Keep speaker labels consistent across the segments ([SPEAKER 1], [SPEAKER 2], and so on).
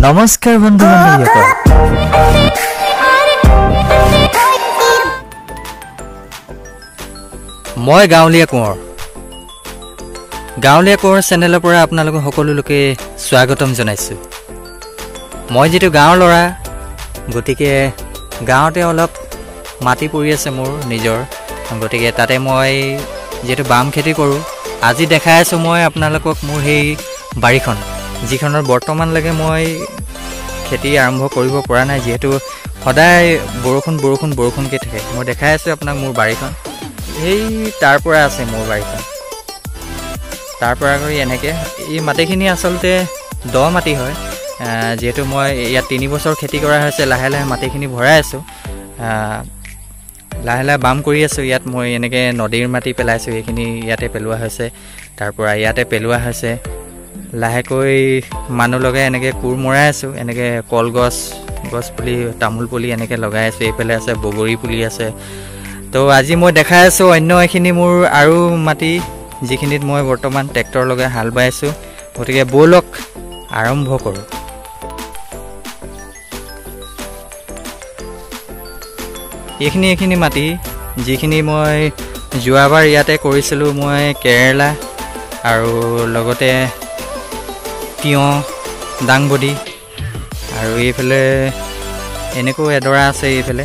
[SPEAKER 1] নমস্কাৰ বন্ধু বান্ধৱীসকল মই গাঁৱলীয়া কোঁৱৰ চেনেলৰ পৰা আপোনালোক সকলো লোকে স্বাগতম জনাইছো মই যেটো গাঁৱৰ ল'ৰা গতিকে গাঁৱতে অলপ মাটি পৰি আছে মোৰ নিজৰ গতিকে তাতে মই যেটো বাম খেতি কৰো আজি দেখাই আছো মই আপোনালোকক মোৰ হেই বাৰীখন যিখনৰ বৰ্তমান লাগে মই খেতি আৰম্ভ কৰিব পৰা নাই যেহেতু সদায় বৰষুণ কে থাকে মই দেখাই আছো আপোনাক মোৰ বাৰীখন এই তাৰ পৰা আছে মোৰ বাৰীখন তাৰ পৰা কৰি এনেকে এই মাটিখিনি আসলতে দ মাটি হয় যেহেতু মই ইয়াত 3 বছৰ খেতি কৰা হৈছে লাহে লাহে মাটিখিনি ভৰাই আছো লাহে লাহে বাম কৰি আছো ইয়াত মই এনেকে নদীৰ মাটি পেলাইছো এইখিনি ইয়াতে পেলোৱা হৈছে তাৰ পৰা ইয়াতে পেলোৱা হৈছে লাহেকৈ মানুহ লগাই এনেকে কুৰ মৰাই আছো এনেকে কলগছ পুলি তামুল পুলি এনেকে লগাই আছো এইফালে আছে বগৰী পুলি আছে তো আজি মই দেখাই আছো অন্য এখিনি মোৰ আৰু মাটি যিখিনিত মই বৰ্তমান ট্ৰেক্টৰ লগাই হাল বাই আছো গতিকে বলক আৰম্ভ কৰো এইখিনি মাটি যিখিনি মই যোৱাবাৰ ইয়াতে কৰিছিলো মই কেৰেলা আৰু লগতে তিয়হ দাংবডি আৰু এইফালে এনেকো এডৰা আছে এইফালে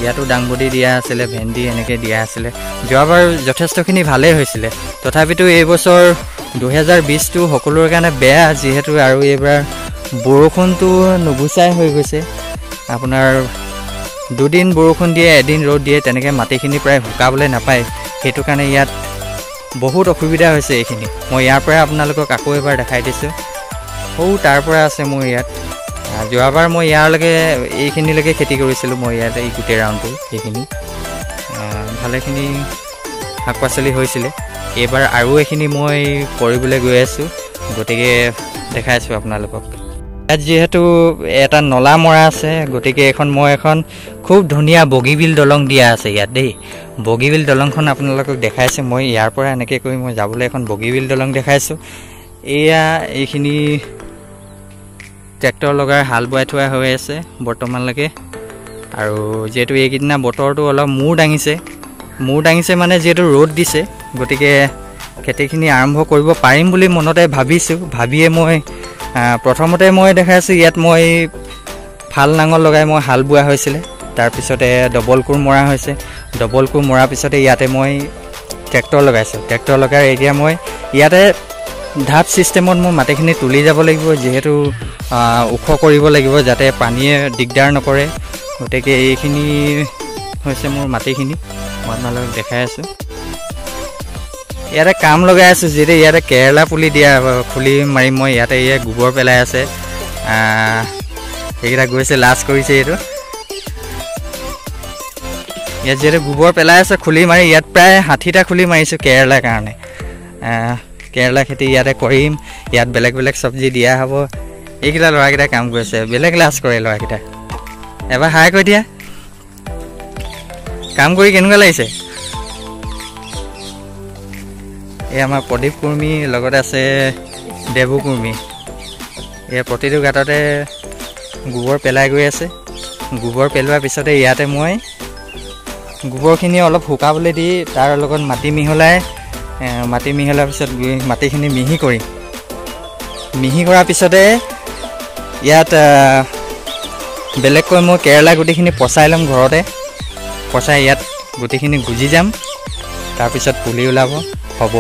[SPEAKER 1] ইয়াতো দাংবডি দিয়া আছিল ভেন্দি এনেকে দিয়া আছিল যোৱাবাৰ যথেষ্টখিনি ভালে হৈছিল তথাপিতো এই বছৰ 2020 টো সকলোৰ কাৰণে বেয়া যেহেতু আৰু এবাৰ বৰষুণটো নুগুচাই হৈ গৈছে আপোনাৰ দুদিন বৰষুণ দিয়ে এদিন ৰ'দ দিয়ে তেনেকে মাটিখিনি প্ৰায় শুকাবলৈ নাপায় হেতু কাৰণে ইয়াত বহুত অসুবিধা হৈছে এইখিনি মই ইয়াৰ পৰা আপোনালোকক আকৌ এবাৰ দেখাই দিছো ও তাৰ পৰা আছে মোৰ ইয়াত যোৱাবাৰ মই ইয়াৰলৈকে এইখিনিলৈকে খেতি কৰিছিলো মই ইয়াত এই গুটে ৰাউণ্ডটো এইখিনি ভালেখিনি শাক পাচলি হৈছিল এবাৰ আৰু এইখিনি মই কৰিবলৈ গৈ আছো গতিকে দেখাইছো আপোনালোকক ইয়াত যেহেতু এটা নলা মৰা আছে গতিকে এখন খুব ধুনীয়া বগীবিল দলং দিয়া আছে ইয়াত দেই বগীবিল দলংখন আপোনালোকক দেখাইছো মই ইয়াৰ পৰা এনেকে কৰি মই যাবলৈ এখন বগীবিল দলং দেখাইছো এয়া এইখিনি ট্ৰেক্টৰ লগাই হাল বাই থোৱা হৈ আছে বৰ্তমানলৈকে আৰু যেহেতু এইকিদিনা বতৰটো অলপ মূৰ দাঙিছে মানে যেহেতু ৰ'দ দিছে গতিকে খেতিখিনি আৰম্ভ কৰিব পাৰিম বুলি মনতে ভাবিয়ে মই প্ৰথমতে মই দেখাইছো ইয়াত মই ফাল নাঙল লগাই মই হাল বুৱা হৈছিল তাৰ পিছতে ডবল কোৰ মৰা হৈছে ডবল কোৰ মৰাৰ পিছতে ইয়াতে মই ট্ৰেক্টৰ লগাইছো ট্ৰেক্টৰ লগাই এতিয়া মই ইয়াতে ধাপ সিস্টেমত মই মাটিখিনি তুলি যাব লাগিব যেহেতু উখ কৰিব লাগিব যাতে পানীয়ে দিগদাৰ নকৰে গতিকে এইখিনি হৈছে মোৰ মাটিখিনি মই আপোনালোকক দেখাই আছো ইয়াতে কাম লগাই আছো যেতে ইয়াতে কেৰেলা পুলি দিয়া খুলি মাৰি মই ইয়াতে ইয়া গোবৰ পেলাই আছে এইটা গৈছে লাজ কৰিছে এইটো ইয়াত যেতে গোবৰ পেলাই আছে খুলি মাৰি ইয়াত প্ৰায় 60টা খুলি মাৰিছো কেৰেলাৰ কাৰণে কেৰেলা খেতি ইয়াতে কৰিম ইয়াত বেলেগ সবজি দিয়া হ'ব এইকিটা লৰাকিটা কাম কৰিছে বেলেগ লাজ কৰে লৰাকিটা এবাৰ হাই কৈ দিয়া কাম কৰি কেনেকুৱা লাগিছে এই আমাৰ প্ৰদীপ কুৰ্মী লগত আছে দেবু কুৰ্মী এই প্ৰতিটো গাঁততে গোবৰ পেলাই গৈ আছে গোবৰ পেলোৱাৰ পিছতে ইয়াতে মই গোবৰখিনি অলপ শুকাবলৈ দি তাৰ লগত মাটি মিহলাৰ পিছত মাটিখিনি মিহি কৰাৰ পিছতে ইয়াত বেলেগকৈ মই কেৰেলা গুটিখিনি পচাই ল'ম ঘৰতে পচাই ইয়াত গুটিখিনি গুজি যাম তাৰপিছত পুলি ওলাব হ'ব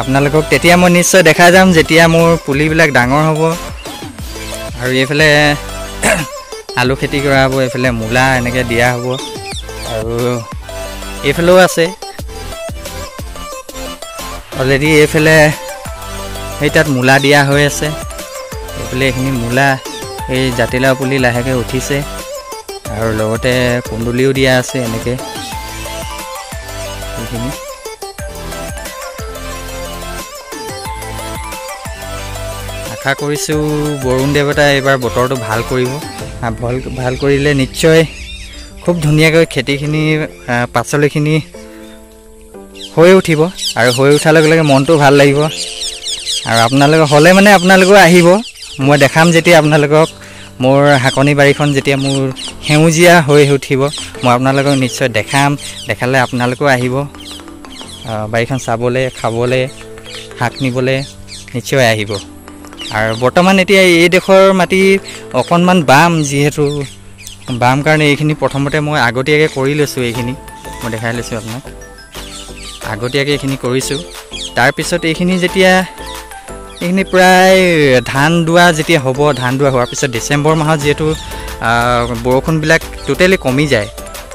[SPEAKER 1] আপোনালোকক তেতিয়া মই নিশ্চয় দেখা যাম যেতিয়া মোৰ পুলিবিলাক ডাঙৰ হ'ব আৰু এইফালে আলু খেতি কৰা হ'ব এইফালে মূলা এনেকৈ দিয়া হ'ব আৰু এইফালেও আছে অলৰেডি এইফালে সেই তাত মূলা দিয়া হৈ আছে এইফালে এইখিনি মূলা এই জাতিলাও পুলি লাহেকৈ উঠিছে আৰু লগতে কুন্দুলিও দিয়া আছে এনেকৈ এইখিনি আশা কৰিছোঁ বৰুণ দেৱতাই এইবাৰ বতৰটো ভাল কৰিব ভাল কৰিলে নিশ্চয় খুব ধুনীয়াকৈ খেতিখিনি পাচলিখিনি হৈ উঠিব আৰু হৈ উঠাৰ লগে লগে মনটো ভাল লাগিব আৰু আপোনালোকে হলে মানে আপোনালোকে আহিব মই দেখাম যেতিয়া আপোনালোকক মোৰ হাকনি বাৰীখন যেতিয়া মোৰ সেউজীয়া হৈ উঠিব মই আপোনালোকক নিশ্চয় দেখাম দেখালে আপোনালোকো আহিব বাৰীখন চাবলৈ খাবলৈ শাক নিবলৈ নিশ্চয় আহিব আৰু বৰ্তমান এতিয়া এই দেশৰ মাটি অকণমান বাম যিহেতু বাম কাৰণে এইখিনি প্ৰথমতে মই আগতীয়াকৈ কৰি লৈছোঁ এইখিনি মই দেখাই লৈছোঁ আপোনাক আগতীয়াকৈ এইখিনি কৰিছোঁ তাৰপিছত এইখিনি যেতিয়া এইখিনি প্ৰায় ধান দোৱা যেতিয়া হ'ব ধান দোৱা হোৱাৰ পিছত ডিচেম্বৰ মাহত যিহেতু বৰষুণবিলাক টোটেলি কমি যায়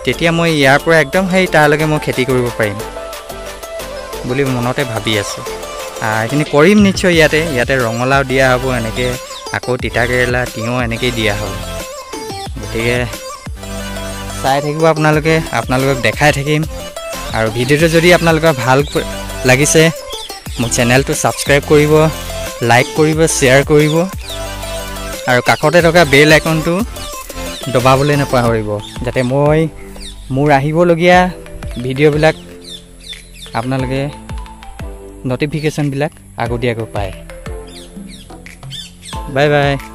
[SPEAKER 1] তেতিয়া মই ইয়াৰ পৰা একদম সেই তালৈকে মই খেতি কৰিব পাৰিম বুলি মনতে ভাবি আছোঁ এইখিনি কৰিম নিশ্চয় ইয়াতে ৰঙালাও দিয়া হ'ব এনেকৈ আকৌ তিতা কেৰেলা তিয়ঁহ এনেকৈ দিয়া হ'ব গতিকে চাই থাকিব আপোনালোকক দেখাই থাকিম আৰু ভিডিঅ'টো যদি আপোনালোকৰ ভাল লাগিছে মোৰ চেনেলটো ছাবস্ক্ৰাইব কৰিব লাইক কৰিব শ্বেয়াৰ কৰিব আৰু কাষতে থকা বেল আইকনটো দবাবলৈ নাপাহৰিব যাতে মই মোৰ আহিবলগীয়া ভিডিঅ'বিলাক আপোনালোকে নটিফিকেশ্যনবিলাক আগতীয়াকৈ পায় বাই বাই